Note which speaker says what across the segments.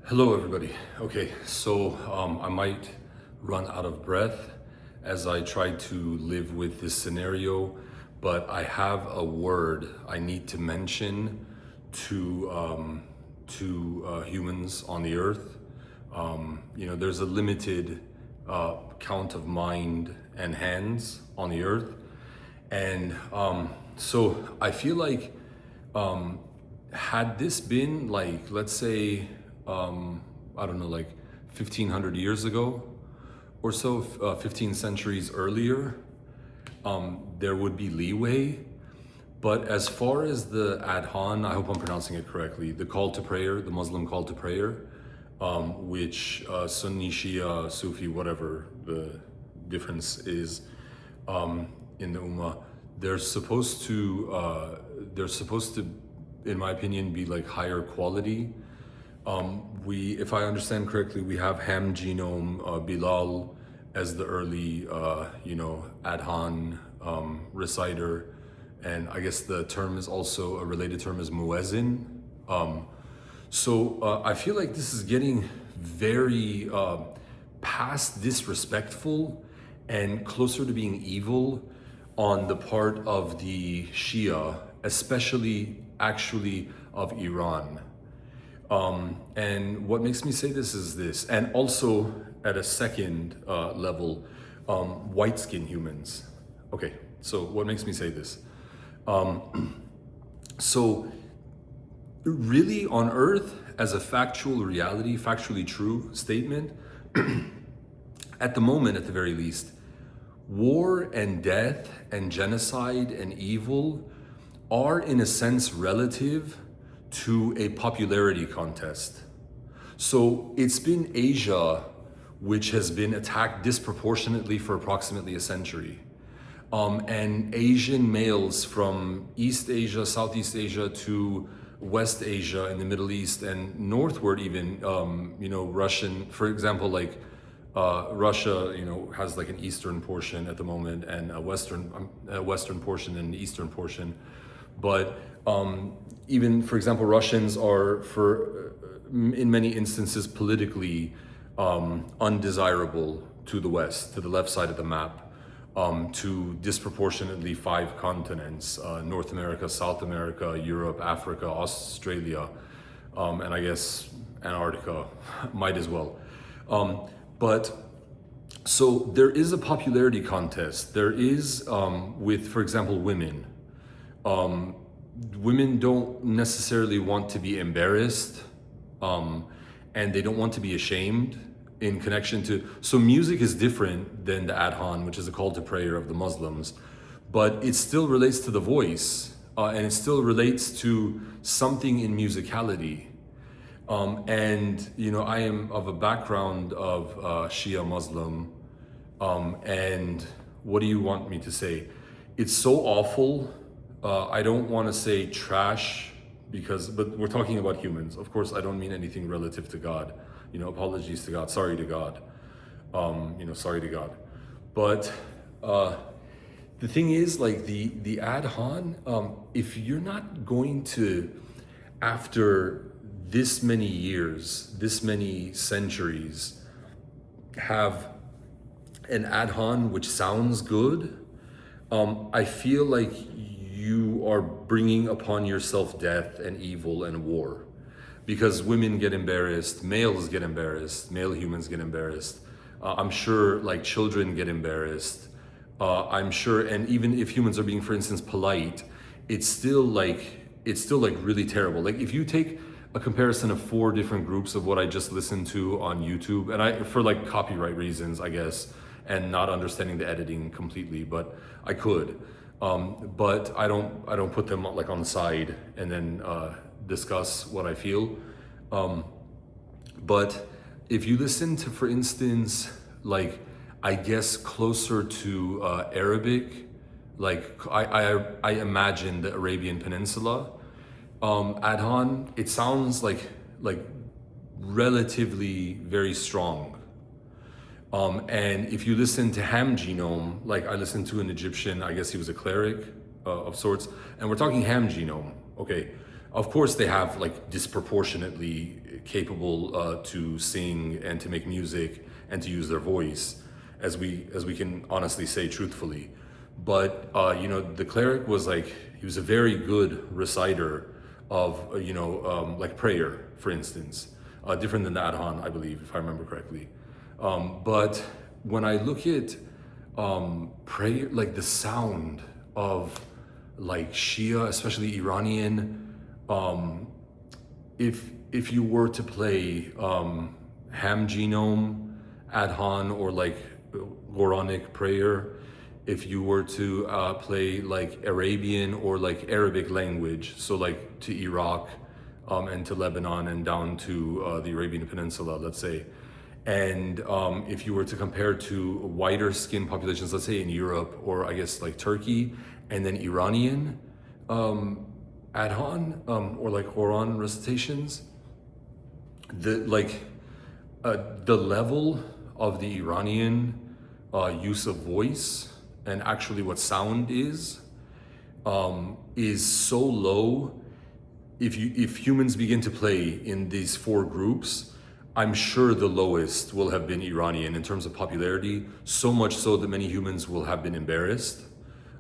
Speaker 1: Hello, everybody. Okay, so I might run out of breath as I try to live with this scenario, but I have a word I need to mention to humans on the earth. There's a limited count of mind and hands on the earth, and so I feel like had this been like, let's say, I don't know, like 1500 years ago or so, 15 centuries earlier, there would be leeway. But as far as the Adhan, I hope I'm pronouncing it correctly, the call to prayer, the Muslim call to prayer, which Sunni, Shia, Sufi, whatever the difference is in the Ummah, they're supposed to, in my opinion, be like higher quality. If I understand correctly, we have Ham Genome, Bilal as the early, Adhan reciter, and I guess the term is also a related term is muezzin. So I feel like this is getting very past disrespectful and closer to being evil on the part of the Shia, especially actually of Iran. And what makes me say this is this, and also at a second level, white skinned humans. Okay, so what makes me say this? So really on earth, as a factual reality, factually true statement, at the moment, at the very least, war and death and genocide and evil are in a sense relative to a popularity contest. So it's been Asia which has been attacked disproportionately for approximately a century. And Asian males from East Asia, Southeast Asia to West Asia and the Middle East and northward even, Russian, for example, like Russia, has like an eastern portion at the moment and a western portion and an eastern portion. But even, for example, Russians are, in many instances, politically undesirable to the West, to the left side of the map, to disproportionately 5 continents, North America, South America, Europe, Africa, Australia, and I guess Antarctica might as well. But so there is a popularity contest. There is with, for example, women. Women don't necessarily want to be embarrassed, and they don't want to be ashamed in connection to, so music is different than the Adhan, which is a call to prayer of the Muslims, but it still relates to the voice, and it still relates to something in musicality. And I am of a background of Shia Muslim, and what do you want me to say? It's so awful. I don't want to say trash but we're talking about humans. Of course, I don't mean anything relative to God. Apologies to God. Sorry to God. Sorry to God. But the thing is, like the Adhan, if you're not going to, after this many years, this many centuries, have an Adhan which sounds good, I feel like you are bringing upon yourself death and evil and war, because women get embarrassed, males get embarrassed, male humans get embarrassed. I'm sure like children get embarrassed. I'm sure, and even if humans are being, for instance, polite, it's still like really terrible. Like if you take a comparison of 4 different groups of what I just listened to on YouTube, and for like copyright reasons, I guess, and not understanding the editing completely, but I could. But I don't put them like on the side and then discuss what I feel. But if you listen to, for instance, like I guess closer to Arabic, like I imagine the Arabian Peninsula, Adhan, it sounds like relatively very strong. And if you listen to Ham Genome, like I listened to an Egyptian, I guess he was a cleric of sorts, and we're talking Ham Genome, okay? Of course they have like disproportionately capable to sing and to make music and to use their voice, as we can honestly say truthfully. But the cleric was like, he was a very good reciter of like prayer, for instance, different than the Adhan, I believe, if I remember correctly. But when I look at prayer, like the sound of like Shia, especially Iranian, if you were to play ham genome, Adhan, or like Quranic prayer, if you were to play like Arabian or like Arabic language, so like to Iraq and to Lebanon and down to the Arabian Peninsula, let's say, and if you were to compare to whiter skin populations, let's say in Europe or I guess like Turkey, and then Iranian Adhan or like Quran recitations, the level of the Iranian use of voice and actually what sound is so low. If humans begin to play in these four groups, I'm sure the lowest will have been Iranian in terms of popularity, so much so that many humans will have been embarrassed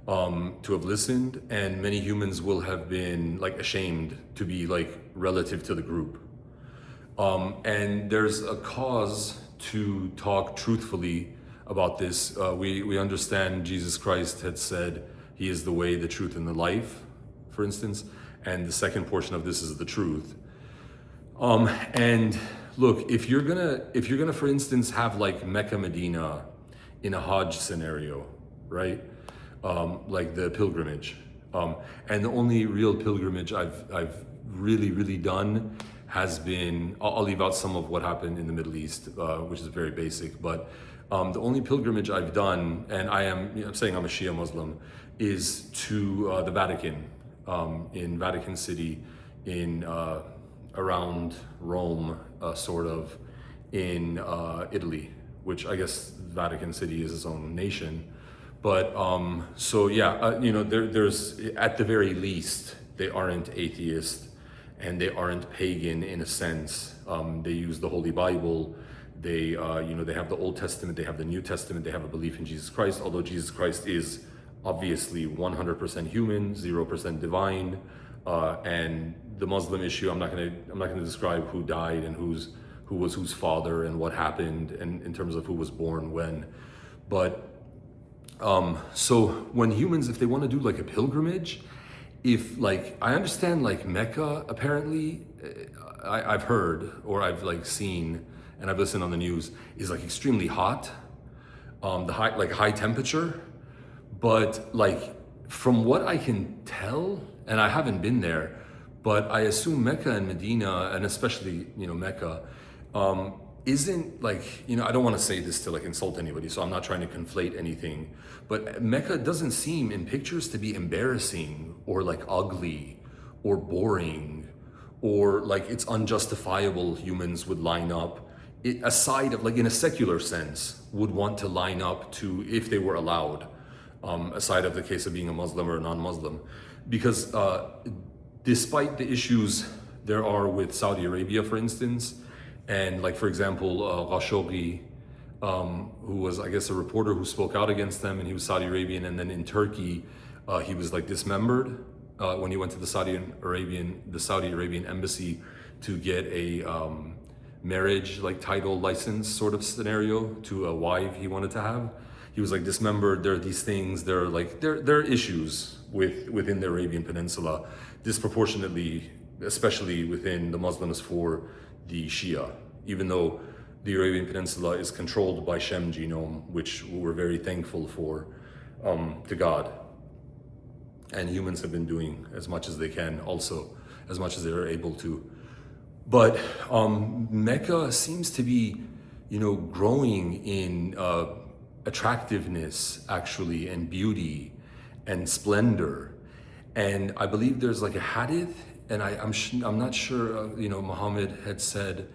Speaker 1: to have listened, and many humans will have been like ashamed to be like relative to the group. And there's a cause to talk truthfully about this. We understand Jesus Christ had said he is the way, the truth, and the life, for instance, and the second portion of this is the truth. And look, if you're gonna, for instance, have like Mecca, Medina in a Hajj scenario, right? Like the pilgrimage, and the only real pilgrimage I've really done has been, I'll leave out some of what happened in the Middle East, which is very basic, but the only pilgrimage I've done, and I'm saying I'm a Shia Muslim, is to the Vatican, in Vatican City, in around Rome, sort of, in Italy, which I guess Vatican City is its own nation. But so yeah, there's at the very least, they aren't atheist and they aren't pagan in a sense. They use the Holy Bible. They they have the Old Testament, they have the New Testament, they have a belief in Jesus Christ, although Jesus Christ is obviously 100% human, 0% divine. And the Muslim issue, I'm not gonna describe who died and who was whose father and what happened, and in terms of who was born when. But so when humans, if they want to do like a pilgrimage, if like, I understand like Mecca, apparently, I've heard, or I've like seen, and I've listened on the news, is like extremely hot, the high temperature. But like, from what I can tell, and I haven't been there, but I assume Mecca and Medina, and especially, Mecca, isn't like, I don't want to say this to like insult anybody, so I'm not trying to conflate anything, but Mecca doesn't seem in pictures to be embarrassing or like ugly or boring, or like it's unjustifiable humans would line up, aside of like in a secular sense, would want to line up to, if they were allowed, aside of the case of being a Muslim or a non-Muslim. Because despite the issues there are with Saudi Arabia, for instance, and like, for example, Khashoggi, who was, I guess, a reporter who spoke out against them, and he was Saudi Arabian, and then in Turkey, he was like dismembered when he went to the Saudi Arabian embassy to get a marriage like title license sort of scenario to a wife he wanted to have. He was like dismembered. There are these things. There are issues within the Arabian Peninsula, disproportionately, especially within the Muslims for the Shia, even though the Arabian Peninsula is controlled by Shem genome, which we're very thankful for, to God. And humans have been doing as much as they can, also as much as they're able to. But Mecca seems to be, growing in attractiveness, actually, and beauty and splendor. And I believe there's like a hadith, and I'm not sure, Muhammad had said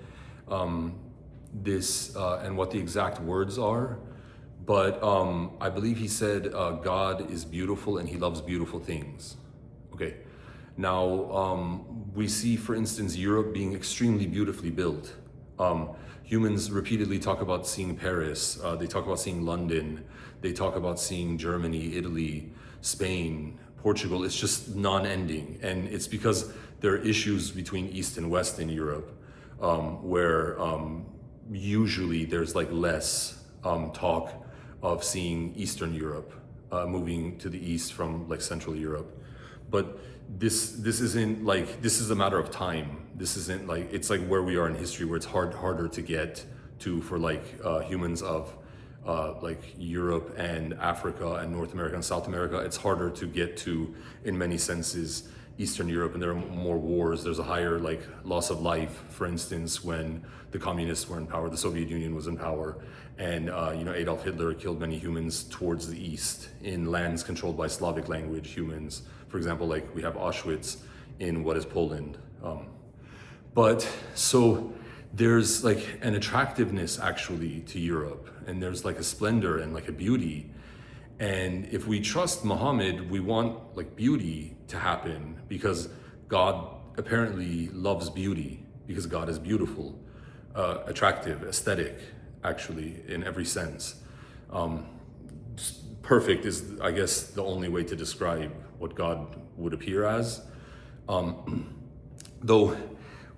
Speaker 1: this and what the exact words are, but I believe he said God is beautiful and he loves beautiful things. Okay, Now, we see, for instance, Europe being extremely beautifully built. Humans repeatedly talk about seeing Paris, they talk about seeing London, they talk about seeing Germany, Italy, Spain, Portugal. It's just non-ending. And it's because there are issues between East and West in Europe, where usually there's like less talk of seeing Eastern Europe moving to the East from like Central Europe. But this isn't like, this is a matter of time. This isn't like, it's like where we are in history, where it's harder to get to for like humans of like Europe and Africa and North America and South America. It's harder to get to, in many senses, Eastern Europe, and there are more wars. There's a higher like loss of life, for instance, when the communists were in power, the Soviet Union was in power, and you know, Adolf Hitler killed many humans towards the east in lands controlled by Slavic language humans. For example, like we have Auschwitz in what is Poland. But so there's like an attractiveness actually to Europe, and there's like a splendor and like a beauty. And if we trust Muhammad, we want like beauty to happen because God apparently loves beauty, because God is beautiful, attractive, aesthetic, actually, in every sense. Perfect is, I guess, the only way to describe what God would appear as. Though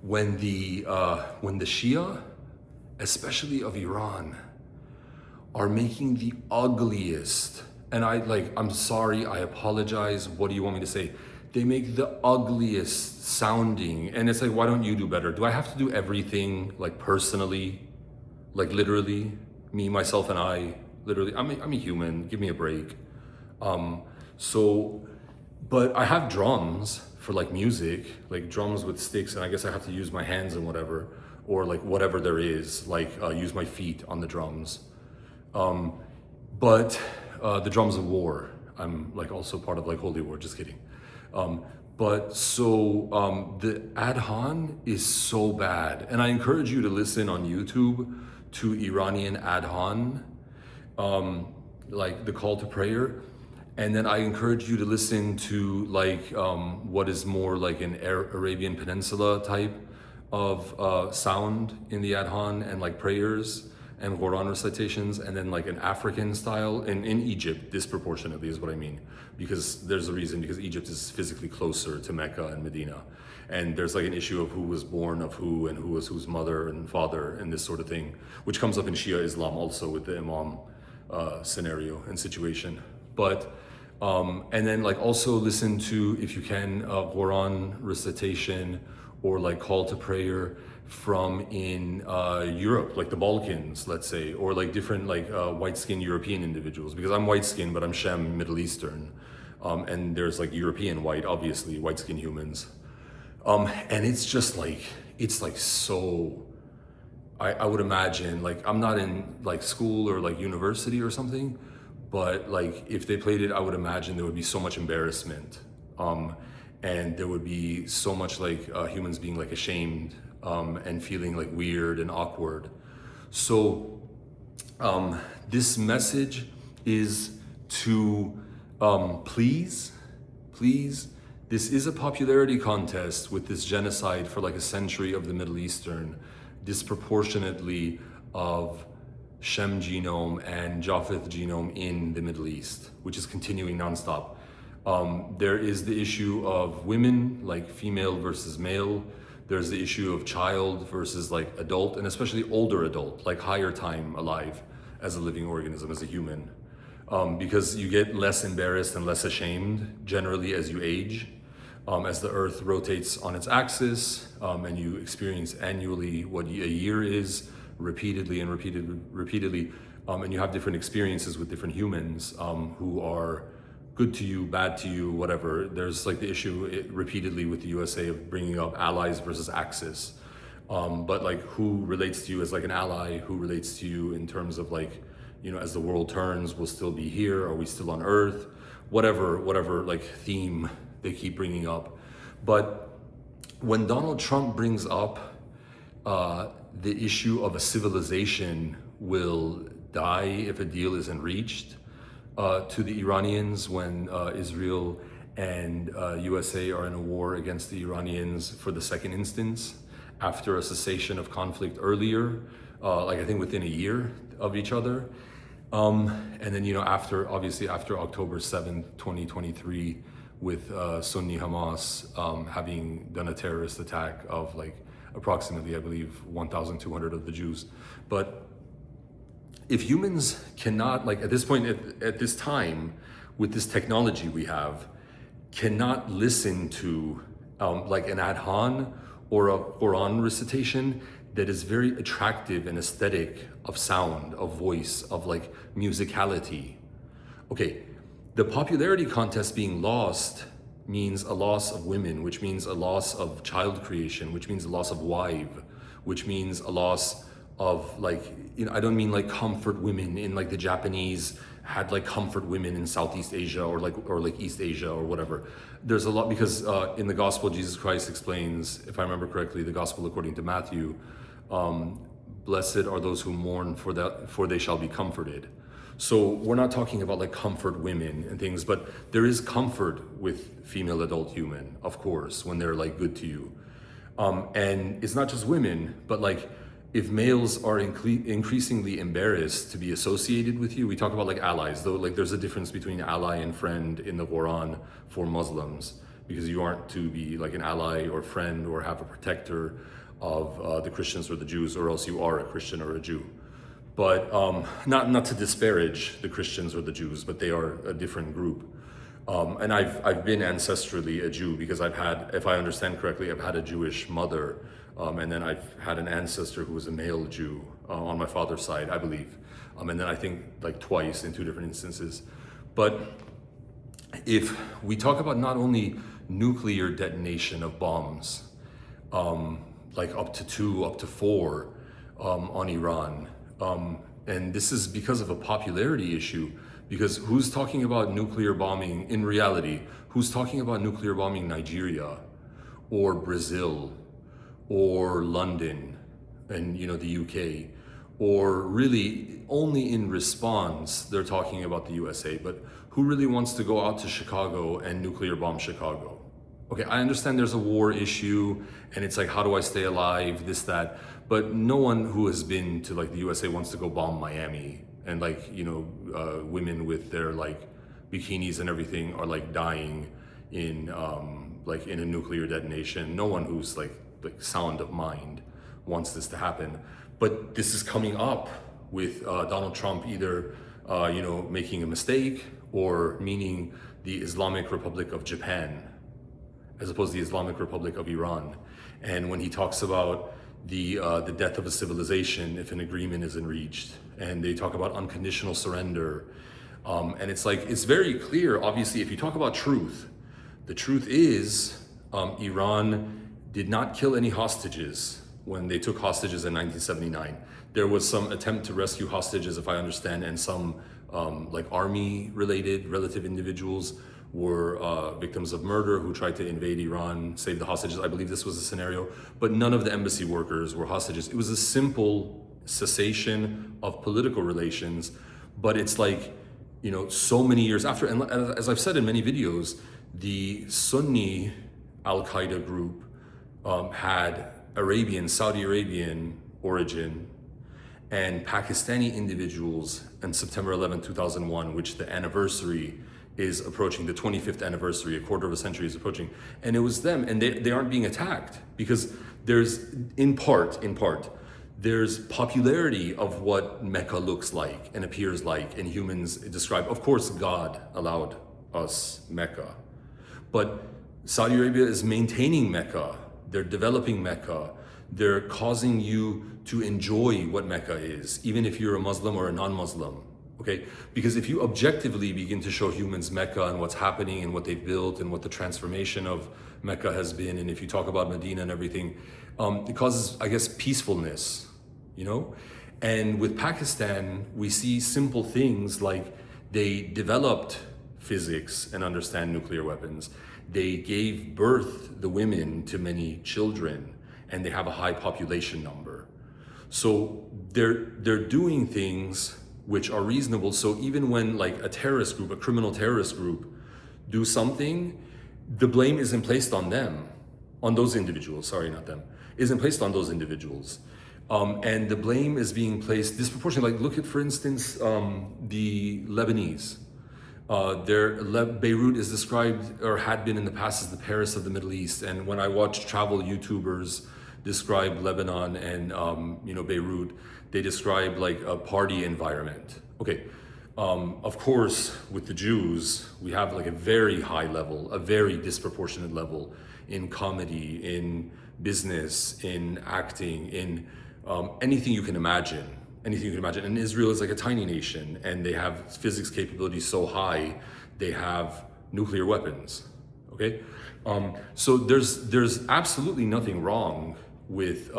Speaker 1: when the Shia, especially of Iran, are making the ugliest, and I'm sorry, I apologize, what do you want me to say? They make the ugliest sounding, and it's like, why don't you do better? Do I have to do everything like personally, like literally, me, myself, and I, literally? I'm a human, give me a break. But I have drums for like music, like drums with sticks, and I guess I have to use my hands and whatever, or like whatever there is, like use my feet on the drums. But the drums of war, I'm like also part of like Holy War, just kidding. The Adhan is so bad. And I encourage you to listen on YouTube to Iranian Adhan, like the call to prayer. And then I encourage you to listen to like what is more like an Arabian Peninsula type of sound in the Adhan and like prayers and Quran recitations, and then like an African style in Egypt disproportionately is what I mean, because there's a reason, because Egypt is physically closer to Mecca and Medina, and there's like an issue of who was born of who and who was whose mother and father and this sort of thing, which comes up in Shia Islam also with the Imam scenario and situation. But and then like also listen to, if you can, Quran recitation or like call to prayer from in Europe, like the Balkans, let's say, or like different like white-skinned European individuals, because I'm white-skinned, but I'm Shem, Middle Eastern, and there's like European white, obviously, white-skinned humans, and it's just like, it's like so, I would imagine, like I'm not in like school or like university or something, but like if they played it, I would imagine there would be so much embarrassment, and there would be so much like humans being like ashamed and feeling like weird and awkward. So this message is to please, this is a popularity contest with this genocide for like a century of the Middle Eastern, disproportionately of Shem genome and Japheth genome in the Middle East, which is continuing nonstop. There is the issue of women, like female versus male. There's the issue of child versus like adult, and especially older adult, like higher time alive as a living organism, as a human. Because you get less embarrassed and less ashamed generally as you age, as the earth rotates on its axis, and you experience annually what a year is, repeatedly, and you have different experiences with different humans who are good to you, bad to you, whatever. There's like the issue repeatedly with the USA of bringing up allies versus axis. But like who relates to you as like an ally, who relates to you in terms of like, you know, as the world turns, we'll still be here, are we still on Earth? Whatever like theme they keep bringing up. But when Donald Trump brings up the issue of a civilization will die if a deal isn't reached, to the Iranians when Israel and USA are in a war against the Iranians for the second instance after a cessation of conflict earlier, like I think within a year of each other. And then, obviously after October 7th, 2023, with Sunni Hamas having done a terrorist attack of like approximately, I believe, 1,200 of the Jews. But if humans cannot, like at this point, at this time, with this technology we have, cannot listen to like an Adhan or a Quran recitation that is very attractive and aesthetic of sound, of voice, of like musicality. Okay, the popularity contest being lost means a loss of women, which means a loss of child creation, which means a loss of wife, which means a loss of like, I don't mean like comfort women in like the Japanese had like comfort women in Southeast Asia or like East Asia or whatever. There's a lot, because in the gospel, Jesus Christ explains, if I remember correctly, the gospel according to Matthew, blessed are those who mourn, for they shall be comforted. So we're not talking about like comfort women and things, but there is comfort with female adult human, of course, when they're like good to you. And it's not just women, but like if males are increasingly embarrassed to be associated with you, we talk about like allies, though like there's a difference between ally and friend in the Quran for Muslims, because you aren't to be like an ally or friend or have a protector of the Christians or the Jews, or else you are a Christian or a Jew. But not to disparage the Christians or the Jews, but they are a different group. And I've been ancestrally a Jew, because I've had, if I understand correctly, I've had a Jewish mother, and then I've had an ancestor who was a male Jew on my father's side, I believe. And then I think like twice in two different instances. But if we talk about not only nuclear detonation of bombs, like up to 2, up to 4 on Iran, and this is because of a popularity issue, because who's talking about nuclear bombing in reality? Who's talking about nuclear bombing Nigeria or Brazil or London and the UK? Or really only in response they're talking about the USA, but who really wants to go out to Chicago and nuclear bomb Chicago? Okay, I understand there's a war issue and it's like, how do I stay alive, this, that, but no one who has been to like the USA wants to go bomb Miami, and like, women with their like bikinis and everything are like dying in like in a nuclear detonation. No one who's like sound of mind wants this to happen. But this is coming up with Donald Trump either making a mistake, or meaning the Islamic Republic of Japan as opposed to the Islamic Republic of Iran. And when he talks about the death of a civilization if an agreement isn't reached, and they talk about unconditional surrender, and it's like, it's very clear, obviously, if you talk about truth, the truth is Iran did not kill any hostages when they took hostages in 1979. There was some attempt to rescue hostages, if I understand, and some like army related relative individuals were victims of murder who tried to invade Iran, save the hostages. I believe this was a scenario, but none of the embassy workers were hostages. It was a simple cessation of political relations, but it's like, so many years after, and as I've said in many videos, the Sunni Al-Qaeda group had Saudi Arabian origin, and Pakistani individuals in September 11, 2001, which the anniversary is approaching, the 25th anniversary, a quarter of a century is approaching. And it was them, and they aren't being attacked because there's, in part, there's popularity of what Mecca looks like and appears like, and humans describe. Of course, God allowed us Mecca, but Saudi Arabia is maintaining Mecca. They're developing Mecca. They're causing you to enjoy what Mecca is, even if you're a Muslim or a non-Muslim, okay? Because if you objectively begin to show humans Mecca and what's happening and what they've built and what the transformation of Mecca has been, and if you talk about Medina and everything, it causes, I guess, peacefulness, And with Pakistan, we see simple things like they developed physics and understand nuclear weapons. They gave birth, the women, to many children, and they have a high population number. So they're doing things which are reasonable. So even when like a terrorist group, a criminal terrorist group, do something, the blame isn't placed on them, on those individuals, sorry, not them, isn't placed on those individuals. And the blame is being placed disproportionately. Like, look at, for instance, the Lebanese. Beirut is described, or had been in the past, as the Paris of the Middle East. And when I watch travel YouTubers describe Lebanon and Beirut, they describe like a party environment. Okay, of course, with the Jews, we have like a very high level, a very disproportionate level in comedy, in business, in acting, in anything you can imagine. Anything you can imagine. And Israel is like a tiny nation, and they have physics capabilities so high, they have nuclear weapons. Okay, so there's absolutely nothing wrong with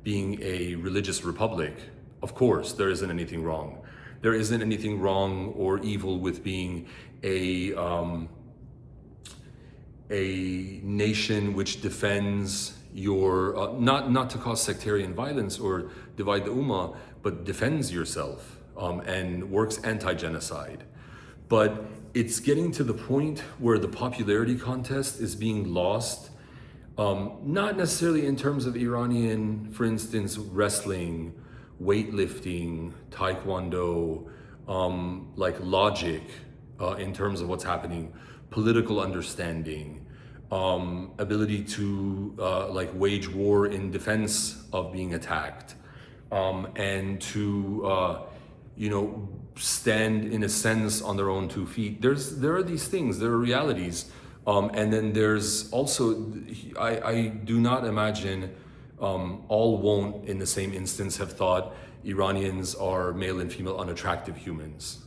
Speaker 1: being a religious republic. Of course, there isn't anything wrong. There isn't anything wrong or evil with being a nation which defends your not to cause sectarian violence or divide the ummah, but defends yourself and works anti-genocide. But it's getting to the point where the popularity contest is being lost, not necessarily in terms of Iranian, for instance, wrestling, weightlifting, taekwondo, like logic in terms of what's happening, political understanding, ability to like wage war in defense of being attacked, and to stand in a sense on their own 2 feet. There are these things, there are realities, and then there's also, I do not imagine all won't in the same instance have thought Iranians are male and female unattractive humans.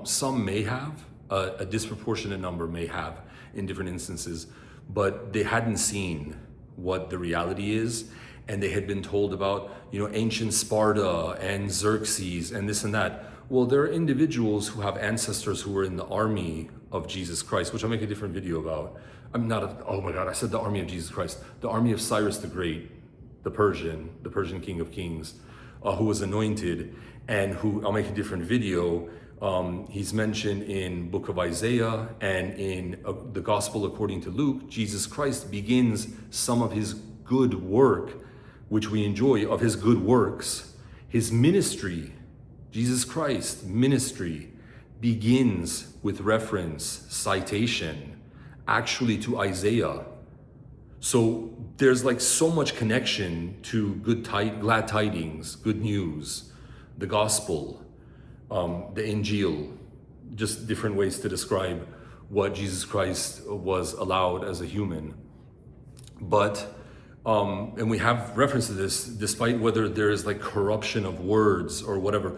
Speaker 1: Some may have, a disproportionate number may have in different instances, but they hadn't seen what the reality is, and they had been told about ancient Sparta and Xerxes and this and that. Well, there are individuals who have ancestors who were in the army of Jesus Christ, which I'll make a different video about. Oh my God, I said the army of Jesus Christ. The army of Cyrus the Great, the Persian king of kings, who was anointed, and who, I'll make a different video. He's mentioned in book of Isaiah, and in the gospel according to Luke, Jesus Christ begins some of his good work, which we enjoy, of his good works. His ministry, Jesus Christ's ministry, begins with reference, citation, actually to Isaiah. So there's like so much connection to glad tidings, good news, the gospel, the Injil, just different ways to describe what Jesus Christ was allowed as a human. But and we have reference to this, despite whether there is like corruption of words or whatever,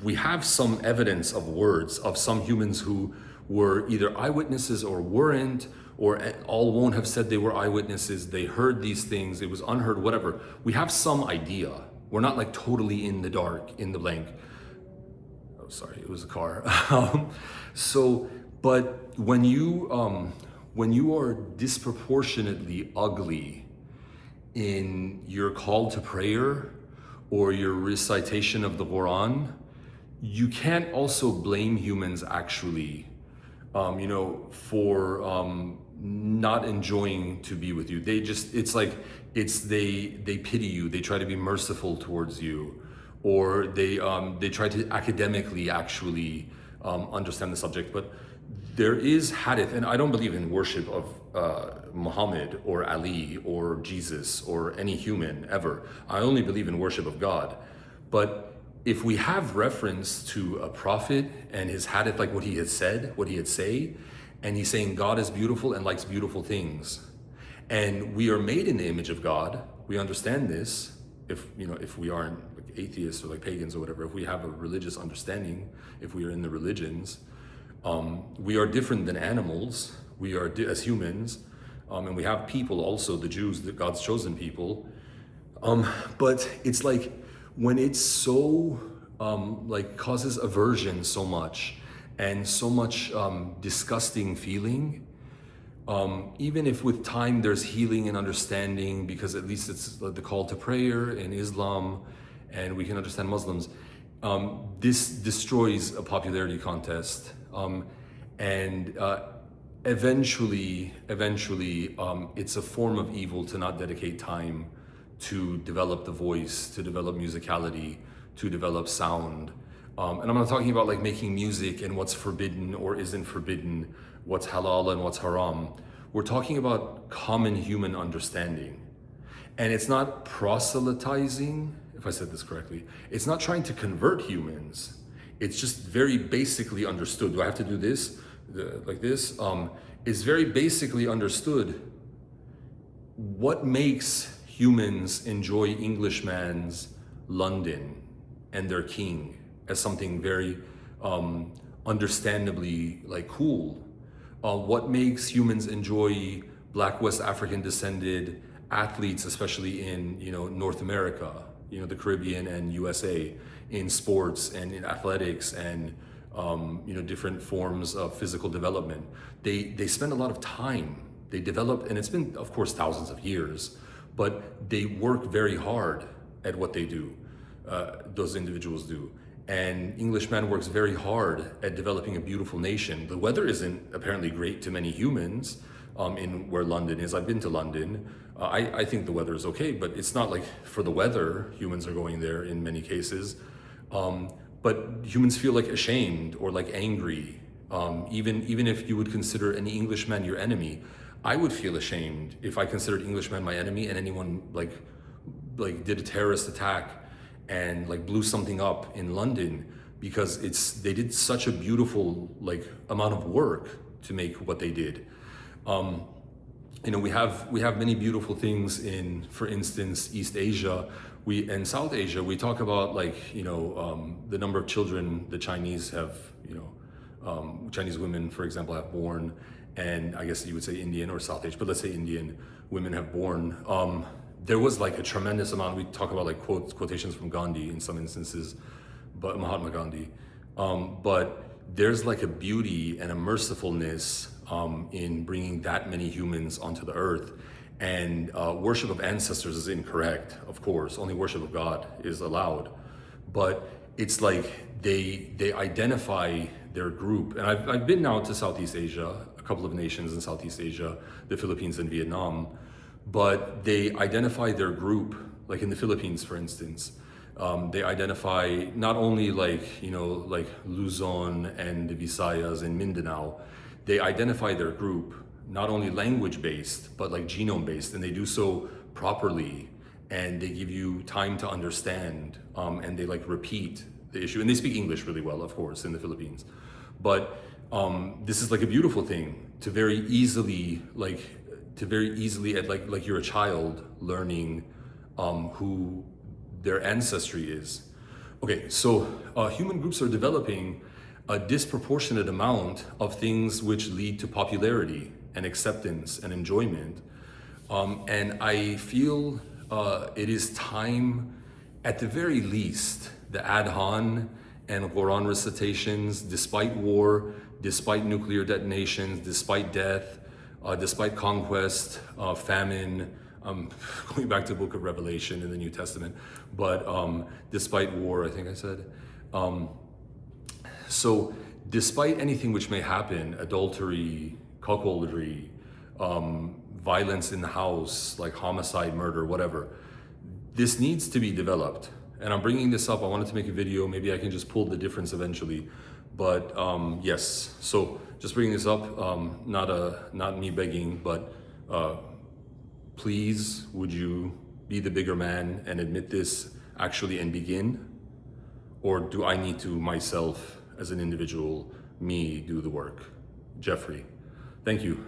Speaker 1: we have some evidence of words of some humans who were either eyewitnesses or weren't, or all won't have said they were eyewitnesses. They heard these things, it was unheard, whatever. We have some idea. We're not like totally in the dark, in the blank. Oh, sorry, it was a car. But when you are disproportionately ugly in your call to prayer or your recitation of the Quran, you can't also blame humans actually, for not enjoying to be with you. They pity you. They try to be merciful towards you, or they try to academically actually understand the subject. But there is hadith, and I don't believe in worship of Muhammad or Ali or Jesus or any human ever. I only believe in worship of God. But if we have reference to a prophet and his hadith, like what he had said, what he had say, and he's saying God is beautiful and likes beautiful things, and we are made in the image of God, we understand this. If we aren't like atheists or like pagans or whatever, if we have a religious understanding, if we are in the religions, we are different than animals. We are as humans, and we have people also, the Jews, God's chosen people. But it's like when it's so like causes aversion so much, and so much disgusting feeling. Even if with time there's healing and understanding, because at least it's the call to prayer in Islam, and we can understand Muslims. This destroys a popularity contest, and eventually, it's a form of evil to not dedicate time to develop the voice, to develop musicality, to develop sound. And I'm not talking about like making music and what's forbidden or isn't forbidden, what's halal and what's haram. We're talking about common human understanding. And it's not proselytizing, if I said this correctly. It's not trying to convert humans. It's just very basically understood. Do I have to do this? Like this? It's very basically understood what makes humans enjoy Englishman's London and their king as something very understandably like cool. What makes humans enjoy Black West African descended athletes, especially in North America, the Caribbean and USA, in sports and in athletics and different forms of physical development. They spend a lot of time. They develop, and it's been, of course, thousands of years, but they work very hard at what they do. Those individuals do. And Englishman works very hard at developing a beautiful nation. The weather isn't apparently great to many humans in where London is. I've been to London. I think the weather is okay, but it's not like for the weather humans are going there in many cases. But humans feel like ashamed or like angry. Even if you would consider any Englishman your enemy, I would feel ashamed if I considered Englishman my enemy and anyone like did a terrorist attack and like blew something up in London, because they did such a beautiful like amount of work to make what they did. We have many beautiful things in, for instance, East Asia. And South Asia, we talk about like the number of children the Chinese have, Chinese women, for example, have born, and I guess you would say Indian or South Asia, but let's say Indian women have born. There was like a tremendous amount. We talk about like quotations from Gandhi in some instances, but Mahatma Gandhi. But there's like a beauty and a mercifulness in bringing that many humans onto the earth. And worship of ancestors is incorrect, of course. Only worship of God is allowed. But it's like they identify their group. And I've been now to Southeast Asia, a couple of nations in Southeast Asia, the Philippines and Vietnam. But they identify their group, like in the Philippines, for instance. They identify not only like Luzon and the Visayas and Mindanao. They identify their group not only language-based, but like genome-based, and they do so properly, and they give you time to understand, and they like repeat the issue, and they speak English really well, of course, in the Philippines. But this is like a beautiful thing to very easily at like you're a child learning who their ancestry is. Okay, so human groups are developing a disproportionate amount of things which lead to popularity and acceptance and enjoyment. And I feel it is time, at the very least, the Adhan and Quran recitations, despite war, despite nuclear detonations, despite death, despite conquest, famine, going back to the book of Revelation in the New Testament, but despite war, I think I said. So despite anything which may happen, adultery, cuckoldry, violence in the house, like homicide, murder, whatever, this needs to be developed. And I'm bringing this up, I wanted to make a video, maybe I can just pull the difference eventually. But yes, so just bringing this up, not me begging, but please, would you be the bigger man and admit this actually and begin? Or do I need to myself, as an individual, me, do the work? Jeffrey, thank you.